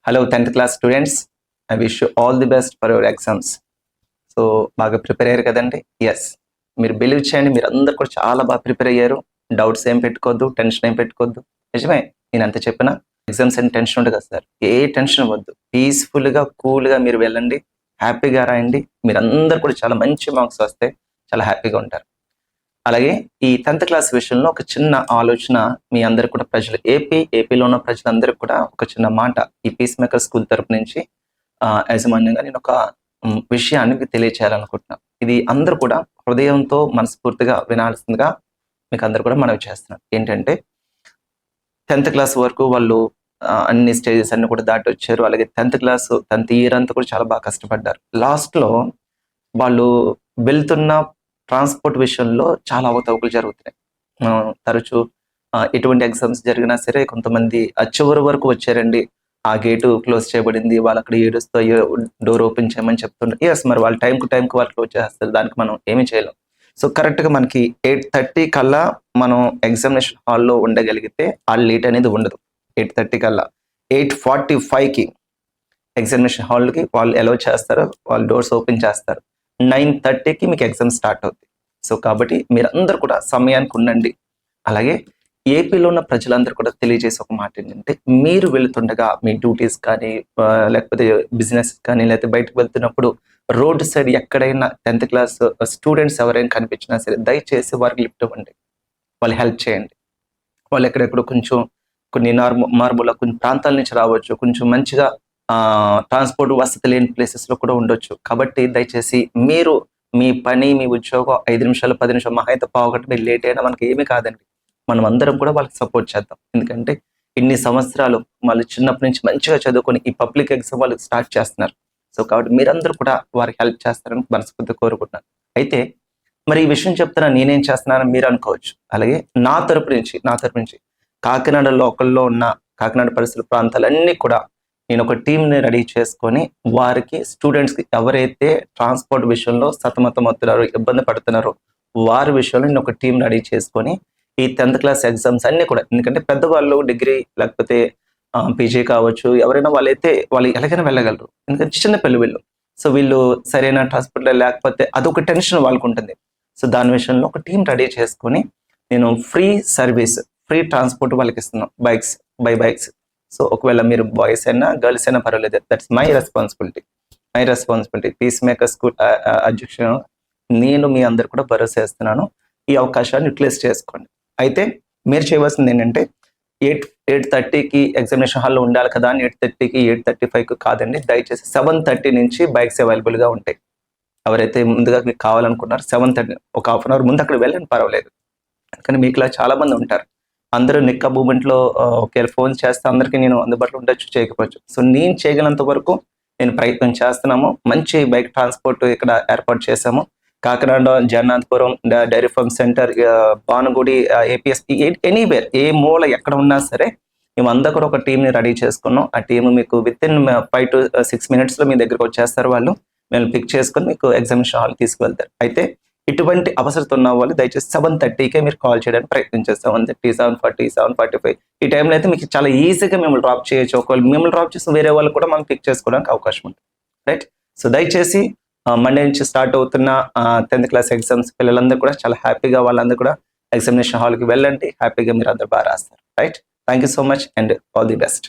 Hello 10th class students, I wish you all the best for your exams. So బాగా prepare అయ్యారు కదండి. Yes, మీరు believe చేయండి, మీరు అందరు కూడా చాలా బాగా ప్రిపేర్ అయ్యారు. డౌట్స్ ఏం పెట్టుకోవద్దు, టెన్షన్ ఏం పెట్టుకోవద్దు. నిజమే, నేను అంత చెప్పినా ఎగ్జామ్స్ అని టెన్షన్ ఉంటుంది కదా సార్. ఏ టెన్షన్ అవ్వద్దు, పీస్ఫుల్గా కూల్గా మీరు వెళ్ళండి, హ్యాపీగా రాయండి. మీరు అందరు కూడా చాలా మంచి మార్క్స్ వస్తే చాలా హ్యాపీగా ఉంటారు. అలాగే ఈ 10th క్లాస్ విషయంలో ఒక చిన్న ఆలోచన మీ అందరు కూడా ప్రజలు, ఏపీలో ఉన్న ప్రజలందరికీ కూడా ఒక చిన్న మాట ఈ పీస్ మేకర్ స్కూల్ తరపు నుంచి యాజమాన్యంగా నేను ఒక విషయాన్ని మీకు తెలియచేయాలనుకుంటున్నాను. ఇది అందరూ కూడా హృదయంతో మనస్ఫూర్తిగా వినాల్సిందిగా మీకు అందరు కూడా మనవి చేస్తున్నాను. ఏంటంటే 10th క్లాస్ వరకు వాళ్ళు అన్ని స్టేజెస్ అన్ని కూడా దాటి వచ్చారు. అలాగే 10th ఇయర్ అంతా కూడా చాలా బాగా కష్టపడ్డారు. లాస్ట్ లో వాళ్ళు వెళ్తున్న ట్రాన్స్పోర్ట్ విషయంలో చాలా అవతవకలు జరుగుతున్నాయి. తరచూ ఎటువంటి ఎగ్జామ్స్ జరిగినా సరే కొంతమంది చివరి వరకు వచ్చారండి, ఆ గేటు క్లోజ్ చేయబడింది, వాళ్ళు అక్కడ ఏడుస్తూ డోర్ ఓపెన్ చేయమని చెప్తుంటారు. ఎస్, మరి వాళ్ళ టైంకి వాళ్ళు క్లోజ్ చేస్తారు, దానికి మనం ఏమీ చేయలేం. సో కరెక్ట్గా మనకి 8:30 కల్లా మనం ఎగ్జామినేషన్ హాల్లో ఉండగలిగితే ఆ లేట్ అనేది ఉండదు. 8:30 కల్లా 8:45కి ఎగ్జామినేషన్ హాల్కి వాళ్ళు అలౌ చేస్తారు, వాళ్ళు డోర్స్ ఓపెన్ చేస్తారు. 9:30కి మీకు ఎగ్జామ్ స్టార్ట్ అవుతుంది. సో కాబట్టి మీరందరూ కూడా సమయానికి ఉండండి. అలాగే ఏపీలో ఉన్న ప్రజలందరూ కూడా తెలియజేసే ఒక మాట ఏంటంటే, మీరు వెళుతుండగా మీ డ్యూటీస్ కానీ లేకపోతే బిజినెస్ కానీ లేకపోతే బయటకు వెళ్తున్నప్పుడు రోడ్ సైడ్ ఎక్కడైనా 10th క్లాస్ స్టూడెంట్స్ ఎవరైనా కనిపించినా సరే దయచేసి వారికి లిఫ్ట్ ఇవ్వండి, వాళ్ళు హెల్ప్ చేయండి. వాళ్ళు ఎక్కడెక్కడ కొంచెం కొన్ని మారుమూల కొన్ని ప్రాంతాల నుంచి రావచ్చు, కొంచెం మంచిగా ట్రాన్స్పోర్ట్ వసతి లేని ప్లేసెస్లో కూడా ఉండొచ్చు. కాబట్టి దయచేసి మీరు మీ పని, మీ ఉద్యోగం 5 నిమిషాలు 10 నిమిషాలు మహా అయితే పావుగంట మీరు లేట్ అయినా మనకి ఏమీ కాదండి. మనం అందరం కూడా వాళ్ళకి సపోర్ట్ చేద్దాం. ఎందుకంటే ఇన్ని సంవత్సరాలు వాళ్ళు చిన్నప్పటి నుంచి మంచిగా చదువుకొని ఈ పబ్లిక్ ఎగ్జామ్ వాళ్ళు స్టార్ట్ చేస్తున్నారు. సో కాబట్టి మీరందరూ కూడా వారికి హెల్ప్ చేస్తారని మనస్ఫూర్తిగా కోరుకుంటున్నాను. అయితే మరి ఈ విషయం చెప్తున్నా నేనేం చేస్తున్నానని మీరు అనుకోవచ్చు. అలాగే నా తరపు నుంచి కాకినాడ లోకల్లో ఉన్న కాకినాడ పరిసర ప్రాంతాలన్నీ కూడా నేను ఒక టీంని రెడీ చేసుకొని వారికి స్టూడెంట్స్కి ఎవరైతే ట్రాన్స్పోర్ట్ విషయంలో సతమతం అవుతున్నారో, ఇబ్బంది పడుతున్నారో వారి విషయంలో నేను ఒక టీం రెడీ చేసుకొని ఈ 10th క్లాస్ ఎగ్జామ్స్ అన్ని కూడా, ఎందుకంటే పెద్దవాళ్ళు డిగ్రీ లేకపోతే పీజీ కావచ్చు, ఎవరైనా వాళ్ళు ఎలాగైనా వెళ్ళగలరు, ఎందుకంటే చిన్న వీళ్ళు. సో వీళ్ళు సరైన ట్రాన్స్పోర్ట్లో లేకపోతే అదొక టెన్షన్ వాళ్ళకు ఉంటుంది. సో దాని విషయంలో ఒక టీం రెడీ చేసుకొని నేను ఫ్రీ ట్రాన్స్పోర్ట్ వాళ్ళకి ఇస్తున్నాను, బైక్స్. సో ఒకవేళ మీరు బాయ్స్ అయినా గర్ల్స్ అయినా పర్వాలేదు, that's my responsibility. Piece maker school అధ్యక్షుడు నేను మీ అందరు కూడా భరోసా చేస్తున్నాను. ఈ అవకాశాన్ని యూటిలైజ్ చేసుకోండి. అయితే మీరు చేయవలసింది ఏంటంటే 8:30కి ఎగ్జామినేషన్ హాల్లో ఉండాలి కదా అని 8:30కి 8:35కి కాదండి. దయచేసి 7:30 నుంచి బైక్స్ అవైలబుల్గా ఉంటాయి. ఎవరైతే ముందుగా మీకు కావాలనుకున్నారో 7:30 ఒక హాఫ్ అన్ అవర్ ముందు అక్కడ వెళ్ళండి, పర్వాలేదు. కానీ మీకు ఇలా చాలా మంది ఉంటారు, అందరూ నిక్క మూమెంట్లో ఒకవేళ ఫోన్ చేస్తే అందరికీ నేను అందుబాటులో ఉండొచ్చు, చేయకపోవచ్చు. సో నేను చేయగలంత వరకు నేను ప్రయత్నం చేస్తున్నాము. మంచి బైక్ ట్రాన్స్పోర్ట్ ఇక్కడ ఏర్పాటు చేశాము. Kakinada, Jagannathapuram, dairy farm centre, Bhanugudi, APS, anywhere, ఏ మూల ఎక్కడ ఉన్నా సరే మేమందరూ కూడా ఒక టీంని రెడీ చేసుకున్నాం. ఆ టీం మీకు విత్ ఇన్ 5 to 6 minutesలో మీ దగ్గరకు వచ్చేస్తారు. వాళ్ళు మేము పిక్ చేసుకొని మీకు ఎగ్జామినేషన్ హాల్ తీసుకువెళ్తారు. అయితే ఇటువంటి అవసరం ఉన్న వాళ్ళు దయచేసి 7:30కే మీరు కాల్ చేయడానికి ప్రయత్నం చేస్తాం. 7:30, 7:40, 7:45 ఈ టైంలో అయితే మీకు చాలా ఈజీగా మిమ్మల్ని డ్రాప్ చేయొచ్చు. ఒకవేళ మిమ్మల్ని డ్రాప్ చేసి వేరే వాళ్ళు కూడా మనం పిక్ చేసుకోవడానికి అవకాశం ఉంటుంది, రైట్? సో దయచేసి మండే నుంచి స్టార్ట్ అవుతున్న 10th క్లాస్ ఎగ్జామ్స్ పిల్లలందరూ కూడా చాలా హ్యాపీగా వాళ్ళందరూ కూడా ఎగ్జామినేషన్ హాల్కి వెళ్ళండి, హ్యాపీగా మీరు అందరూ బాగా రాస్తారు, right? Thank you so much and all the best.